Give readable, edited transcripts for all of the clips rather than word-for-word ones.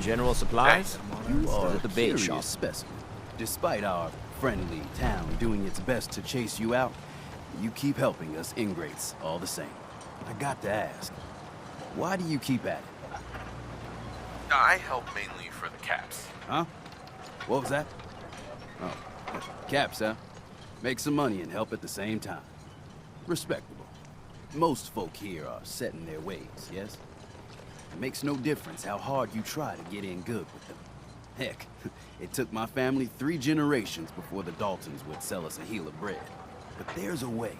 General supplies? You are At a the bait curious shop. specimen. Despite our friendly town doing its best to chase you out, you keep helping us ingrates all the same. I got to ask, why do you keep at it? I help mainly for the caps. Huh? What was that? Oh, caps, huh? Make some money and help at the same time. Respectable. Most folk here are set in their ways, yes? It makes no difference how hard you try to get in good with them. Heck, it took my family 3 generations before the Daltons would sell us a heel of bread. But there's a way.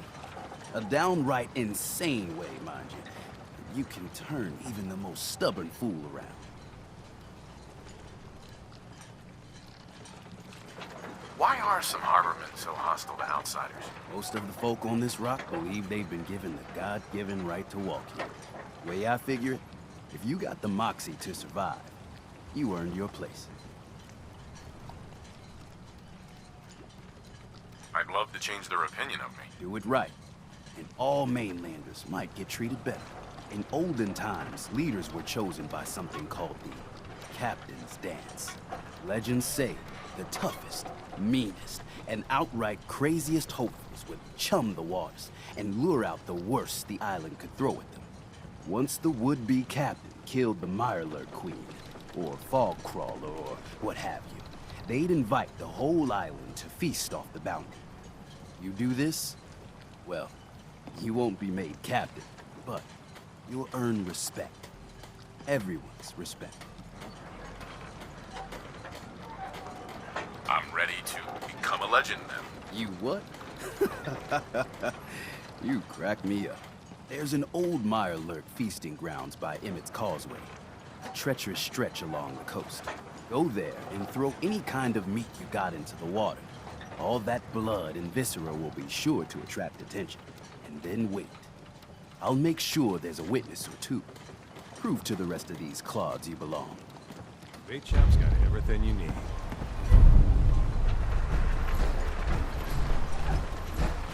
A downright insane way, mind you. You can turn even the most stubborn fool around. Why are some harbormen so hostile to outsiders? Most of the folk on this rock believe they've been given the God-given right to walk here. Way I figure it, if you got the moxie to survive, you earned your place. I'd love to change their opinion of me. Do it right, and all mainlanders might get treated better. In olden times, leaders were chosen by something called the Captain's Dance. Legends say the toughest, meanest, and outright craziest hopefuls would chum the waters and lure out the worst the island could throw at them. Once the would-be captain killed the Mirelurk Queen, or Fog Crawler, or what have you, they'd invite the whole island to feast off the bounty. You do this, well, you won't be made captain, but you'll earn respect. Everyone's respect. I'm ready to become a legend then. You what? You crack me up. There's an old Mirelurk feasting grounds by Emmett's Causeway, a treacherous stretch along the coast. Go there and throw any kind of meat you got into the water. All that blood and viscera will be sure to attract attention. And then wait. I'll make sure there's a witness or two. Prove to the rest of these clods you belong. Bait shop's got everything you need.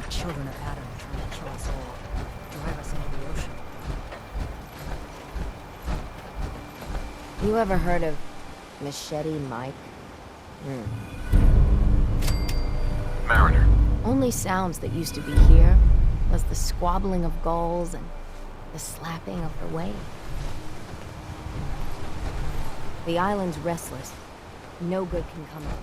Children of Adam trying to kill us all, drive us into the ocean. You ever heard of Machete Mike? Mariner. Only sounds that used to be here was the squabbling of gulls and the slapping of the wave. The island's restless. No good can come of it.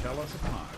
tell us apart.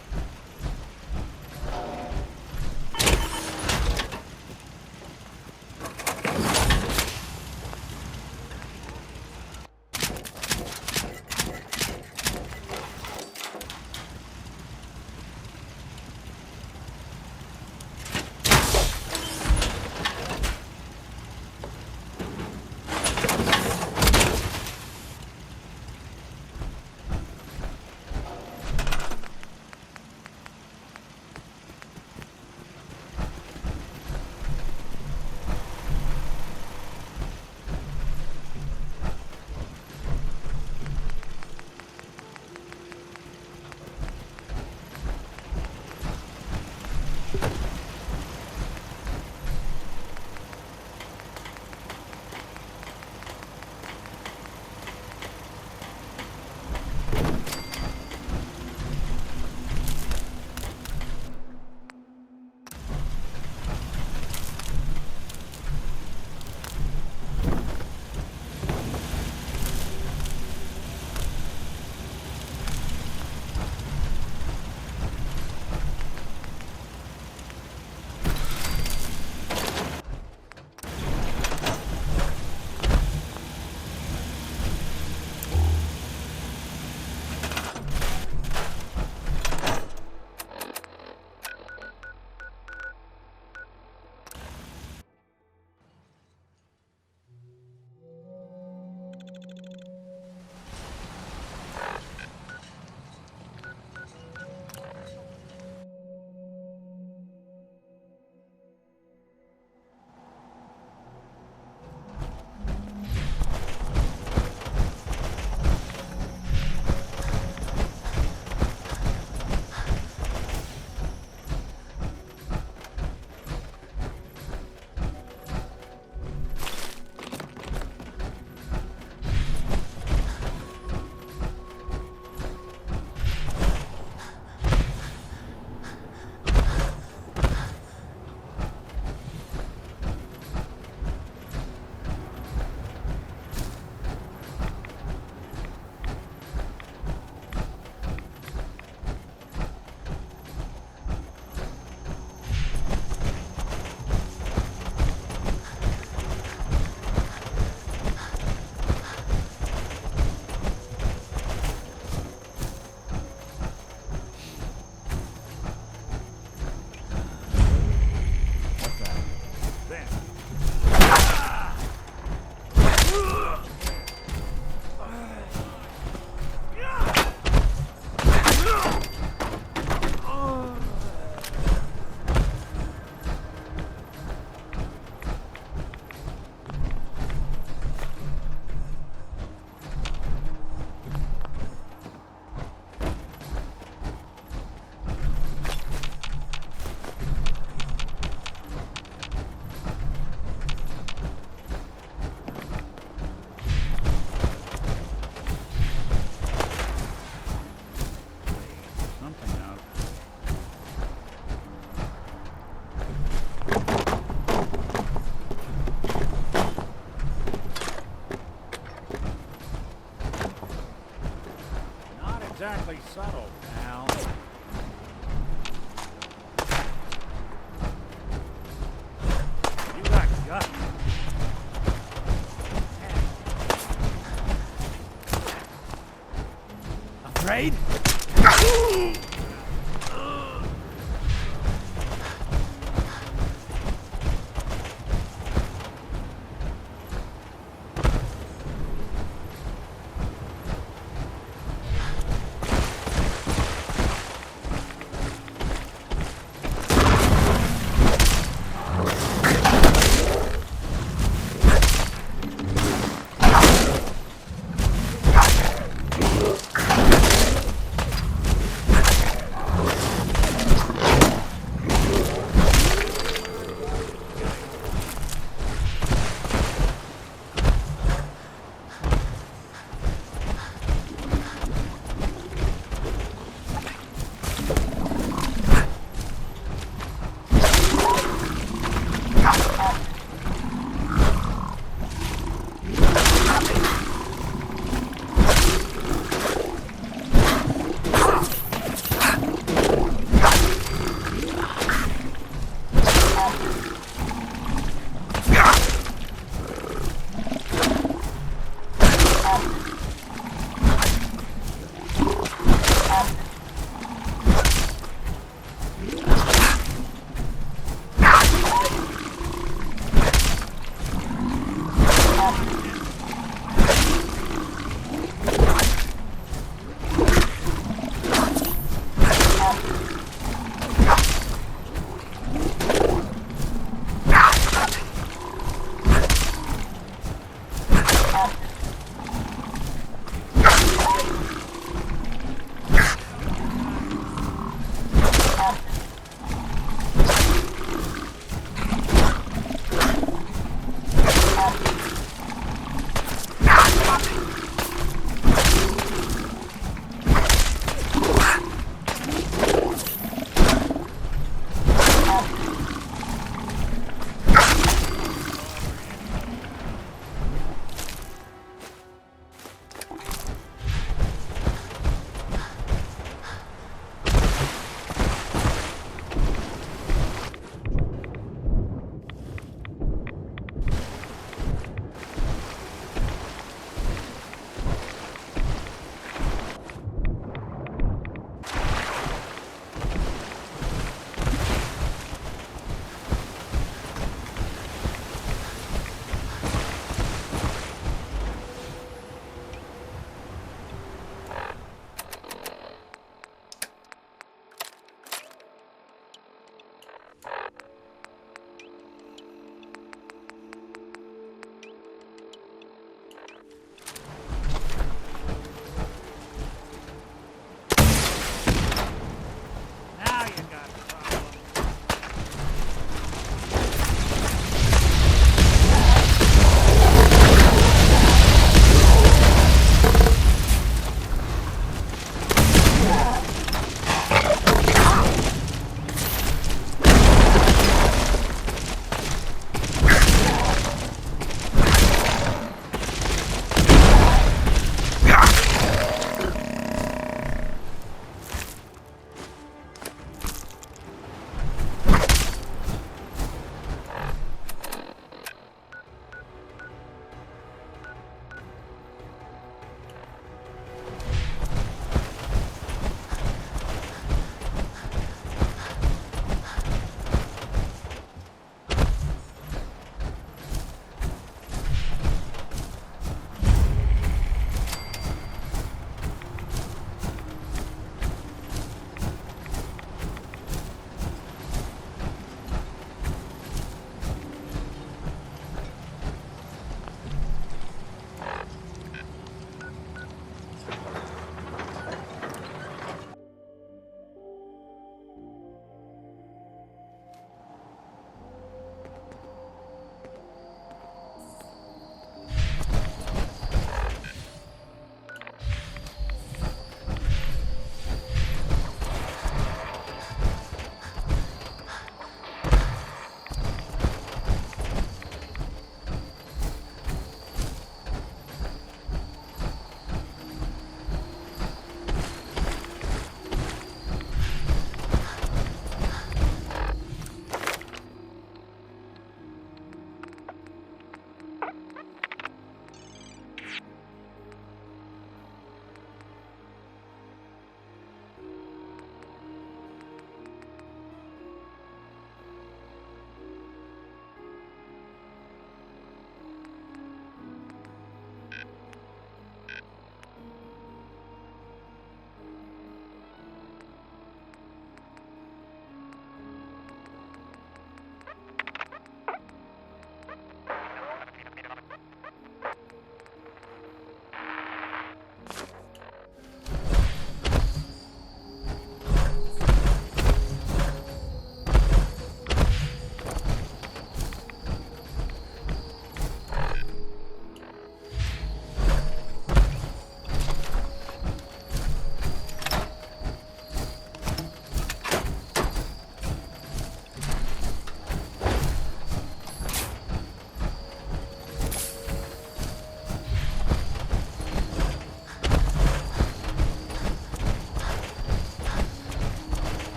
Exactly subtle, pal. You got guts. Afraid?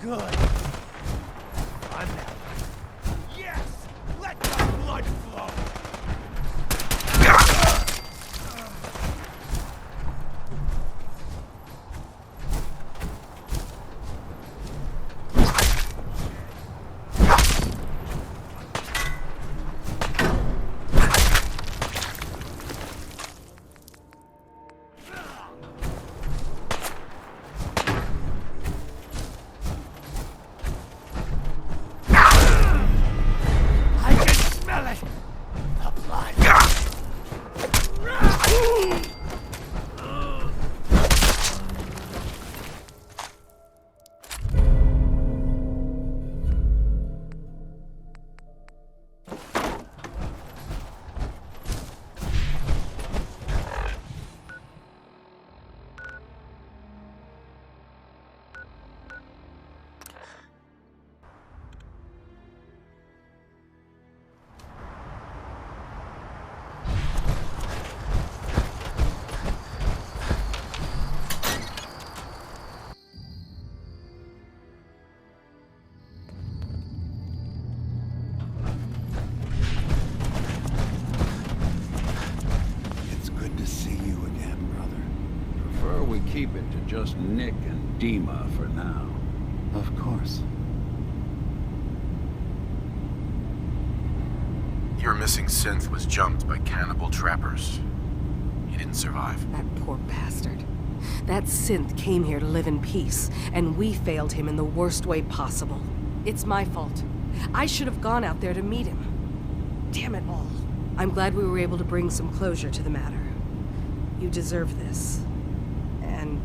good. I'm that. Yes! Let the blood flow! It's good to see you again, brother. Prefer we keep it to just Nick and Dima for now. Of course. Your missing synth was jumped by cannibal trappers. He didn't survive. That poor bastard. That synth came here to live in peace, and we failed him in the worst way possible. It's my fault. I should have gone out there to meet him. Damn it all. I'm glad we were able to bring some closure to the matter. You deserve this. And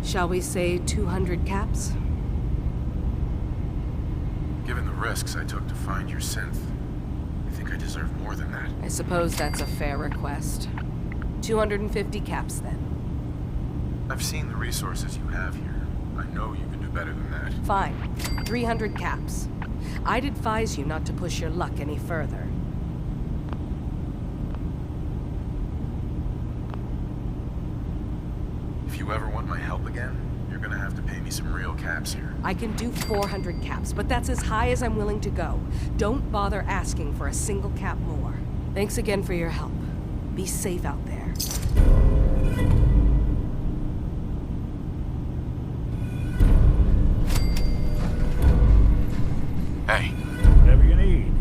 shall we say 200 caps? Given the risks I took to find your synth, I think I deserve more than that. I suppose that's a fair request. 250 caps, then. I've seen the resources you have here. I know you can do better than that. Fine. 300 caps. I'd advise you not to push your luck any further. If you ever want my help again, you're gonna have to pay me some real caps here. I can do 400 caps, but that's as high as I'm willing to go. Don't bother asking for a single cap more. Thanks again for your help. Be safe out there. Hey, Whatever you need.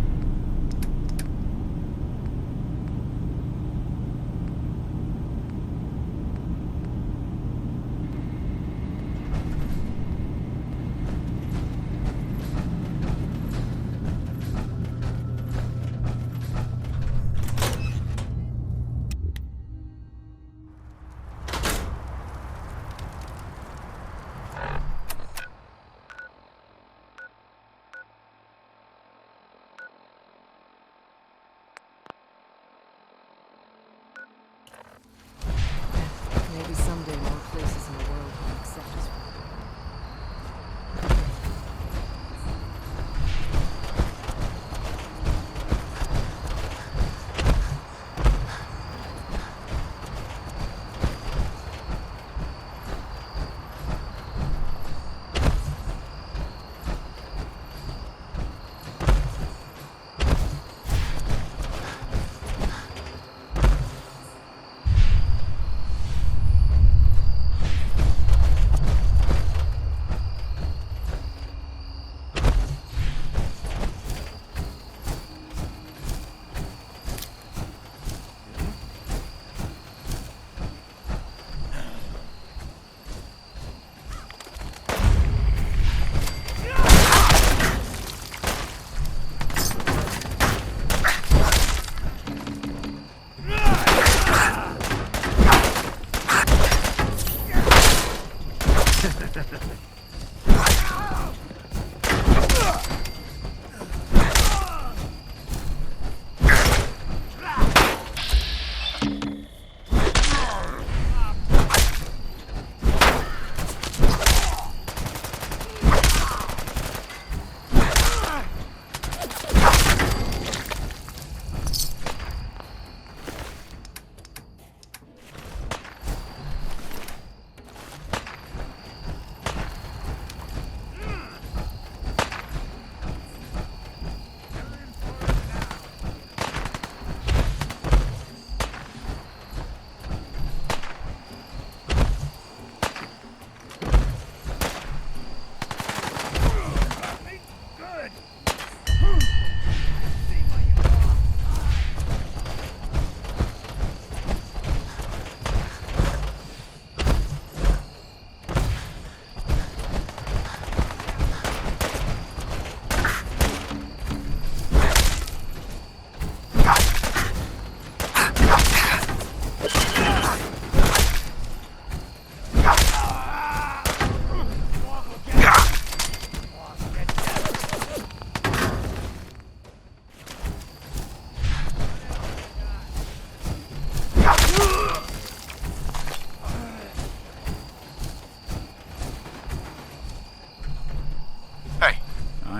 Maybe someday more places in the world will accept us.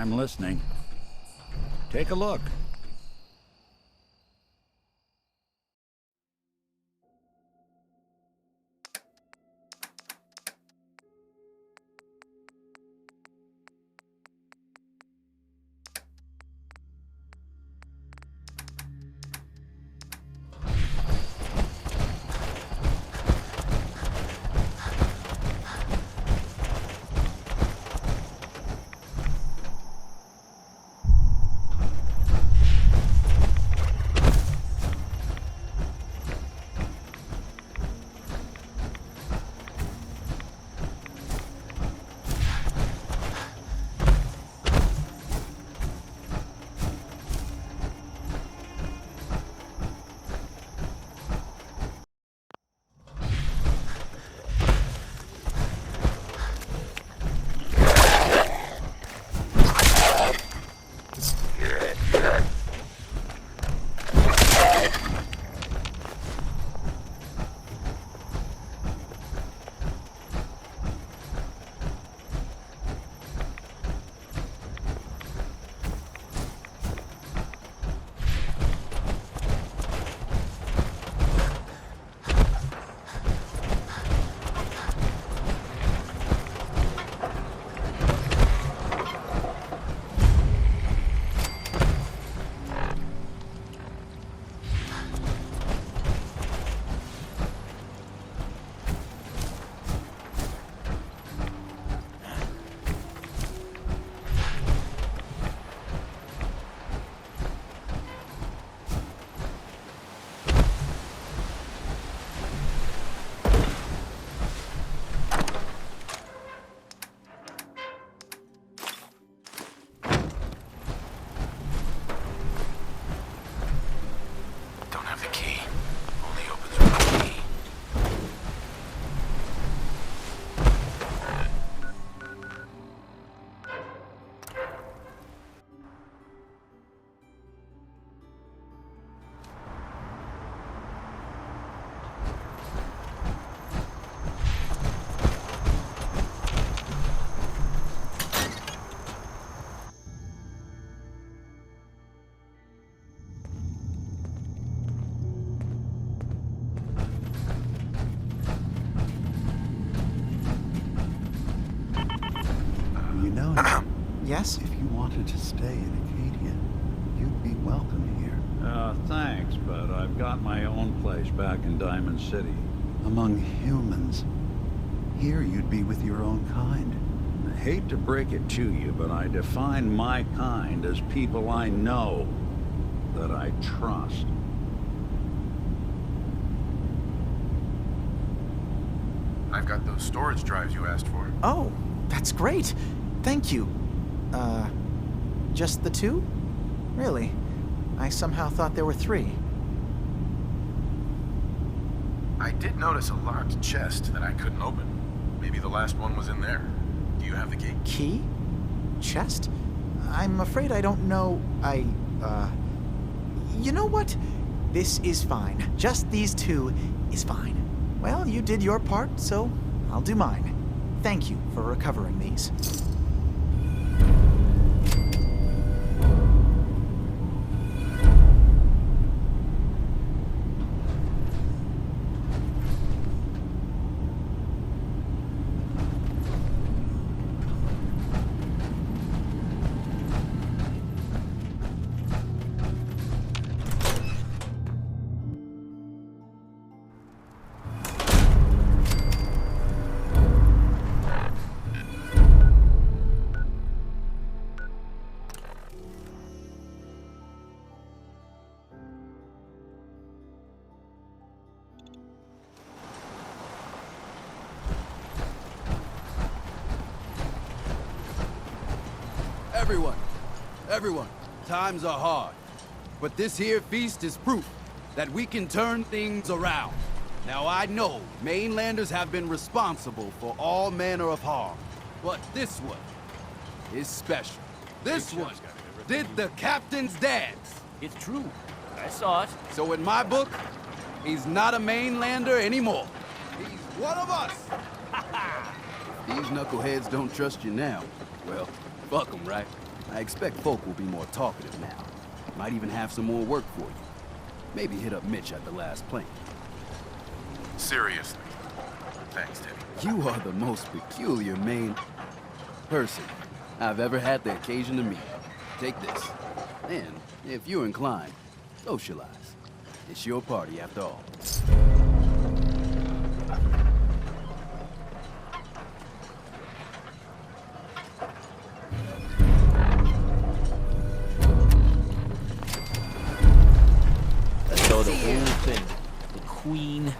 I'm listening. Take a look. Don't have the key. Only opens with the key. You know, Yes? if you wanted to stay in Acadia, you'd be welcome here. Thanks, but I've got my own place back in Diamond City. Among humans. Here you'd be with your own kind. I hate to break it to you, but I define my kind as people I know, that I trust. I've got those storage drives you asked for. Oh, that's great. Thank you. Just the two? Really? I somehow thought there were three. I did notice a locked chest that I couldn't open. Maybe the last one was in there. Do you have the key? Key? Chest? I'm afraid I don't know. You know what? This is fine. Just these two is fine. Well, you did your part, so I'll do mine. Thank you for recovering these. Everyone, times are hard. But this here feast is proof that we can turn things around. Now I know mainlanders have been responsible for all manner of harm, but this one is special. This one did the captain's dance. It's true. I saw it. So in my book, he's not a mainlander anymore. He's one of us. If these knuckleheads don't trust you now, well, fuck them, right? I expect folk will be more talkative now. Might even have some more work for you. Maybe hit up Mitch at the last plane. Seriously. Thanks, Teddy. You are the most peculiar main person I've ever had the occasion to meet. Take this. And, if you're inclined, socialize. It's your party after all. Let's go the whole thing. The Queen.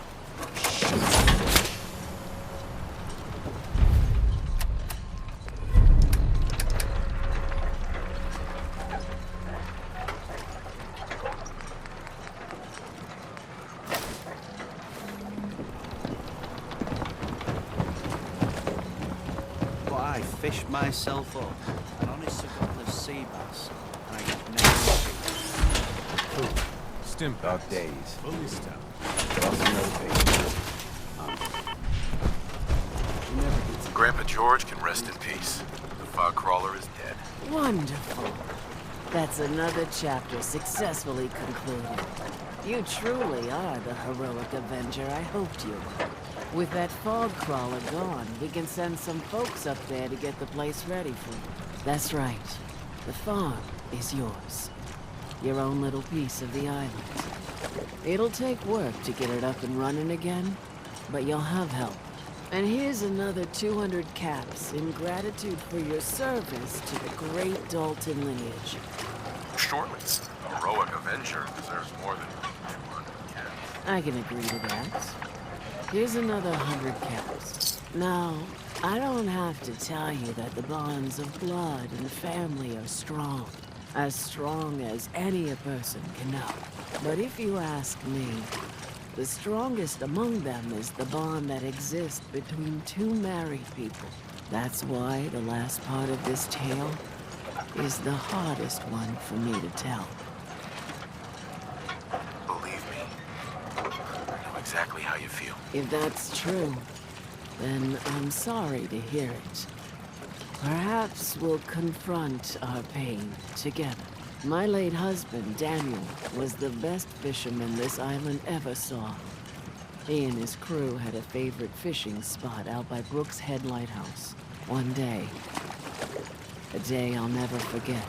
I fished myself up an honest to goodness sea bass, and I got next Food. Stim Dark packs. days. Fully stocked. Lost another page. You never get to Grandpa George can rest in peace. The fog crawler is dead. Wonderful. That's another chapter successfully concluded. You truly are the heroic Avenger I hoped you were. With that fog crawler gone, we can send some folks up there to get the place ready for you. That's right. The farm is yours. Your own little piece of the island. It'll take work to get it up and running again, but you'll have help. And here's another 200 caps in gratitude for your service to the great Dalton lineage. Surely, a heroic Avenger deserves more than 200 caps. I can agree to that. Here's another 100 caps. Now, I don't have to tell you that the bonds of blood and family are strong. As strong as any a person can know. But if you ask me, the strongest among them is the bond that exists between two married people. That's why the last part of this tale is the hardest one for me to tell. Believe me, I know exactly how you feel. If that's true, then I'm sorry to hear it. Perhaps we'll confront our pain together. My late husband, Daniel, was the best fisherman this island ever saw. He and his crew had a favorite fishing spot out by Brooks Head Lighthouse. One day, a day I'll never forget.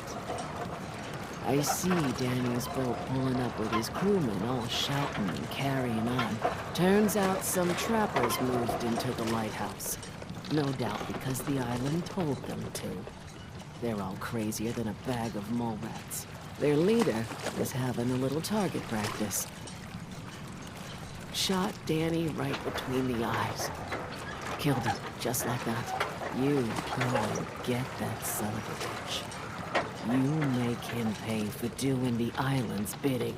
I see Daniel's boat pulling up with his crewmen all shouting and carrying on. Turns out some trappers moved into the lighthouse. No doubt because the island told them to. They're all crazier than a bag of mole rats. Their leader was having a little target practice. Shot Danny right between the eyes. Killed him, just like that. You go and get that son of a bitch. You make him pay for doing the island's bidding.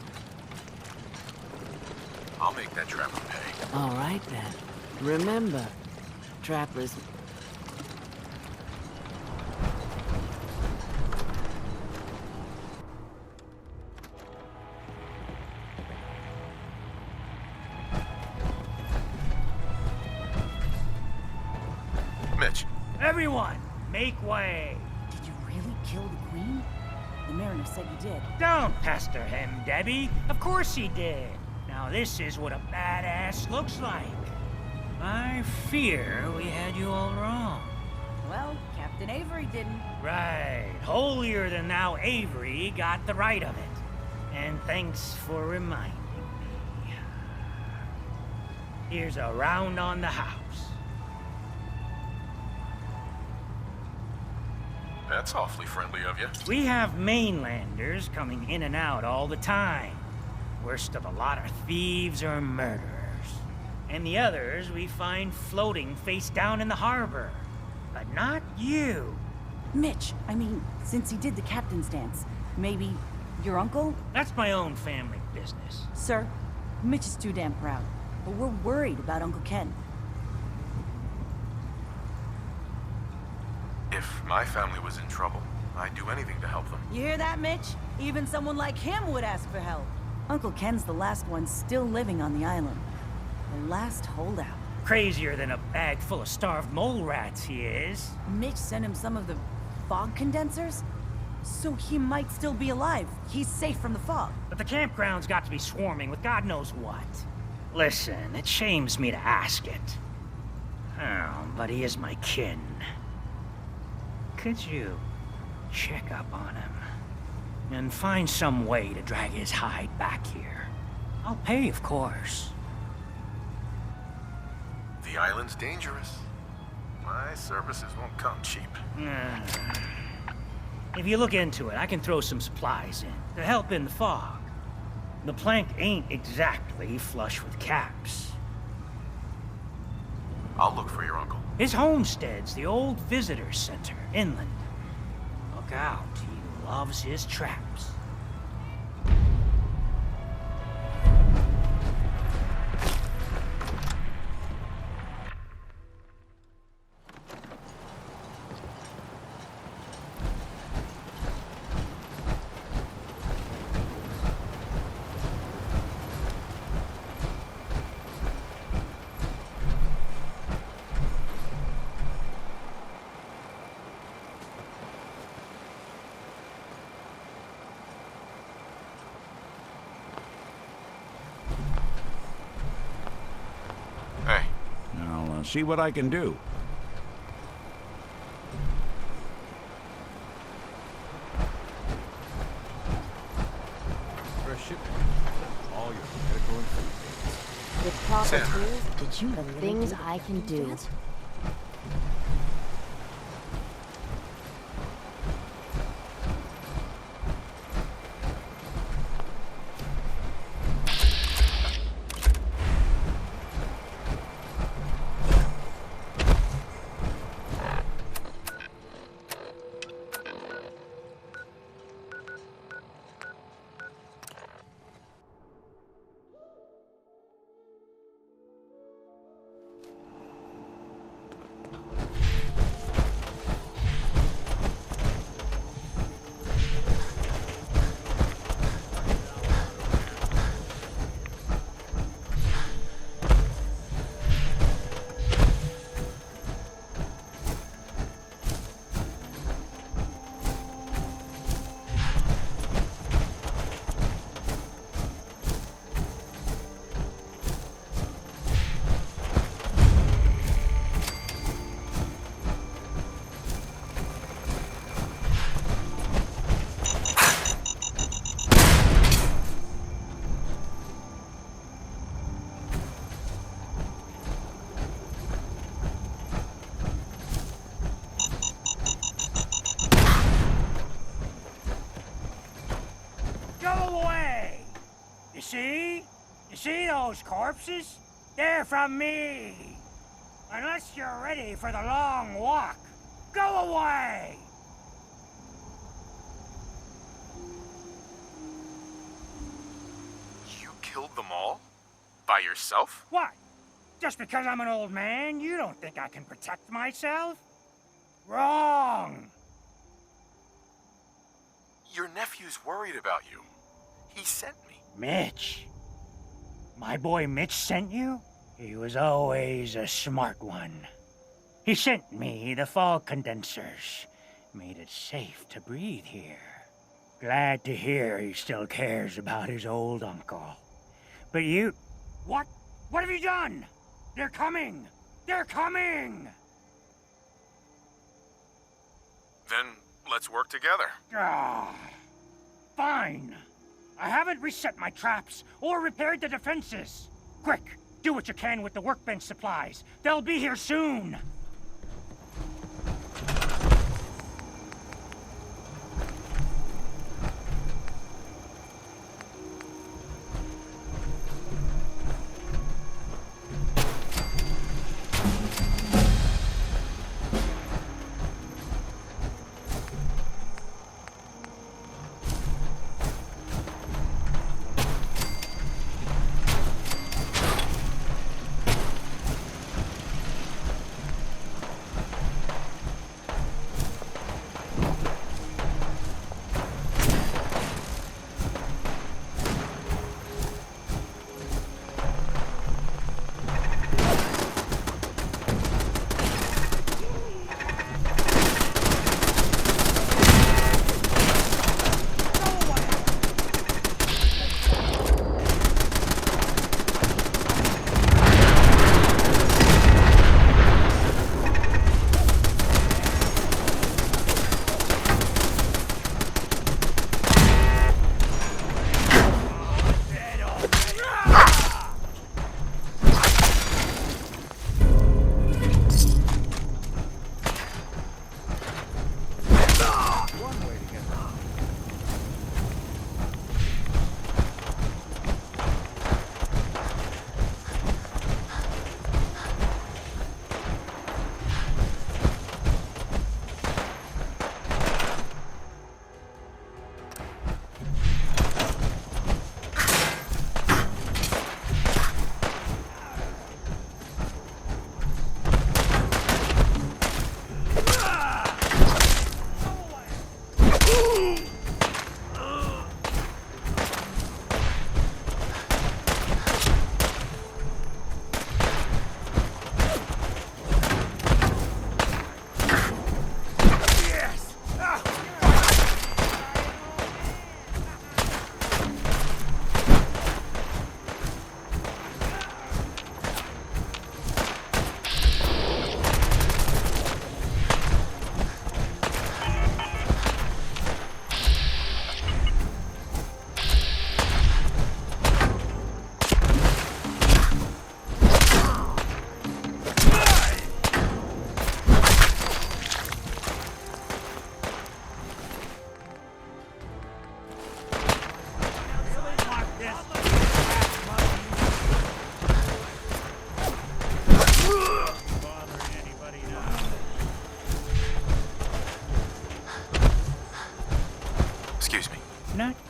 I'll make that trapper pay. All right then. Remember, trappers... Mitch, Everyone, make way. Did you really kill the Queen? The mariner said you did. Don't pester him, Debbie. Of course he did. Now this is what a badass looks like. I fear we had you all wrong. Well, Captain Avery didn't. Right. Holier than thou Avery got the right of it. And thanks for reminding me. Here's a round on the house. that's awfully friendly of you. We have mainlanders coming in and out all the time. Worst of a lot are thieves or murderers. And the others we find floating face down in the harbor. But not you. Mitch, I mean, since he did the captain's dance, maybe your uncle? That's my own family business. Sir, Mitch is too damn proud. But we're worried about Uncle Ken. If my family was in trouble, I'd do anything to help them. You hear that, Mitch? Even someone like him would ask for help. Uncle Ken's the last one still living on the island. The last holdout. Crazier than a bag full of starved mole rats, he is. Mitch sent him some of the fog condensers? So he might still be alive. He's safe from the fog. But the campground's got to be swarming with God knows what. Listen, it shames me to ask it. Oh, but he is my kin. Could you check up on him? And find some way to drag his hide back here. I'll pay, of course. The island's dangerous. My services won't come cheap. If you look into it, I can throw some supplies in to help in the fog. The plank ain't exactly flush with caps. I'll look for your uncle. His homestead's the old visitor center, inland. Look out, he loves his traps. Hey. I'll see what I can do. For a shipment. All your medical and food. With proper Sam, tools, Did you the things I can do. You see those corpses? They're from me. Unless you're ready for the long walk, go away! You killed them all? By yourself? What? Just because I'm an old man, you don't think I can protect myself? Wrong! Your nephew's worried about you. He sent me. Mitch? My boy Mitch sent you? He was always a smart one. He sent me the fog condensers. Made it safe to breathe here. Glad to hear he still cares about his old uncle. But you... What? What have you done? They're coming! They're coming! Then let's work together. Ah, fine. I haven't reset my traps or repaired the defenses. Quick, do what you can with the workbench supplies. They'll be here soon.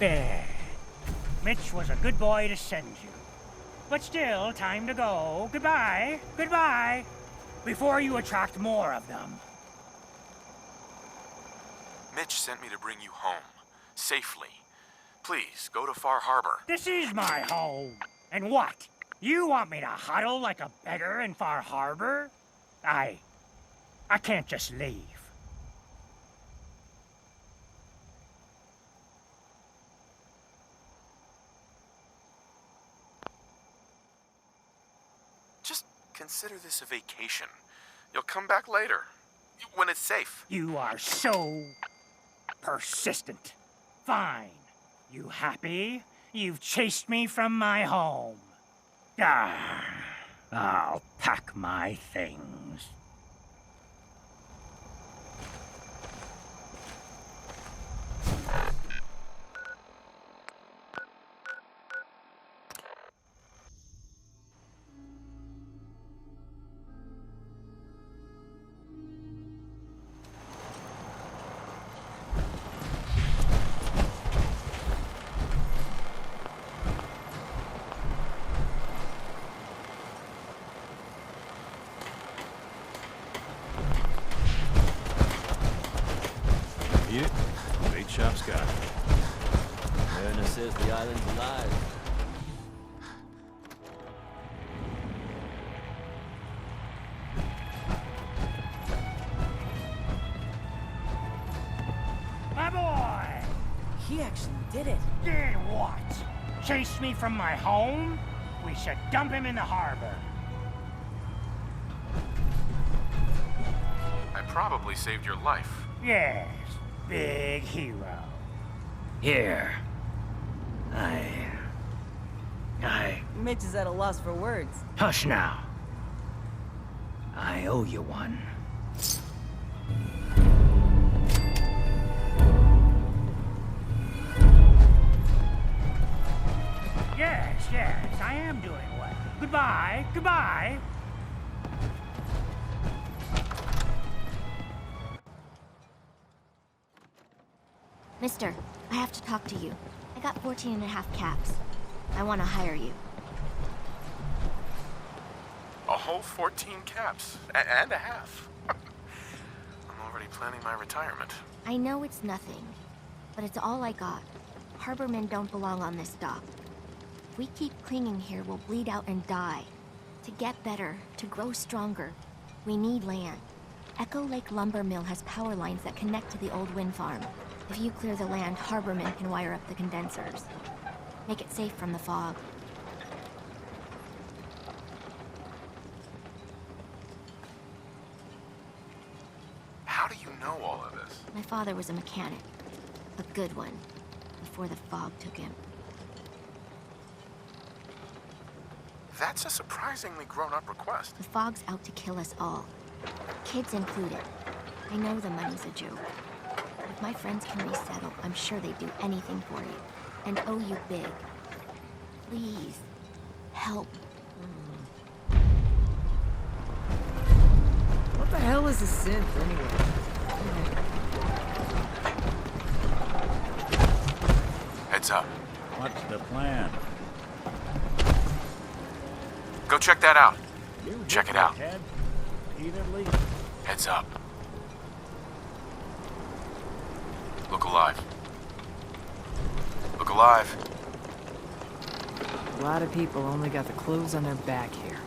Bad. Mitch was a good boy to send you. But still, time to go. Goodbye. Goodbye. Before you attract more of them. Mitch sent me to bring you home. Safely. Please, go to Far Harbor. This is my home. And what? You want me to huddle like a beggar in Far Harbor? I can't just leave. Just consider this a vacation. You'll come back later, when it's safe. You are so persistent. Fine. You happy? You've chased me from my home. I'll pack my things. Eat it? Bait shop's got it. Mariner says the island's alive. My boy! He actually did it. Did what? Chased me from my home? We should dump him in the harbor. I probably saved your life. Yes, big hero. Here. Mitch is at a loss for words. Hush now. I owe you one. Yes, I am doing well. Goodbye, goodbye. Mister, I have to talk to you. I got 14 and a half caps. I want to hire you. A whole 14 caps. And a half. I'm already planning my retirement. I know it's nothing, but it's all I got. Harbormen don't belong on this dock. If we keep clinging here, we'll bleed out and die. To get better, to grow stronger, we need land. Echo Lake Lumber Mill has power lines that connect to the old wind farm. If you clear the land, Harbormen can wire up the condensers. Make it safe from the fog. How do you know all of this? My father was a mechanic. A good one. Before the fog took him. That's a surprisingly grown-up request. The fog's out to kill us all. Kids included. I know the money's a joke. If my friends can resettle, I'm sure they'd do anything for you. And owe you big. Please. Help. What the hell is a synth anyway? Heads up. What's the plan? Go check that out. You Check hit it out. my head repeatedly? Heads up. Look alive. Look alive. A lot of people only got the clothes on their back here.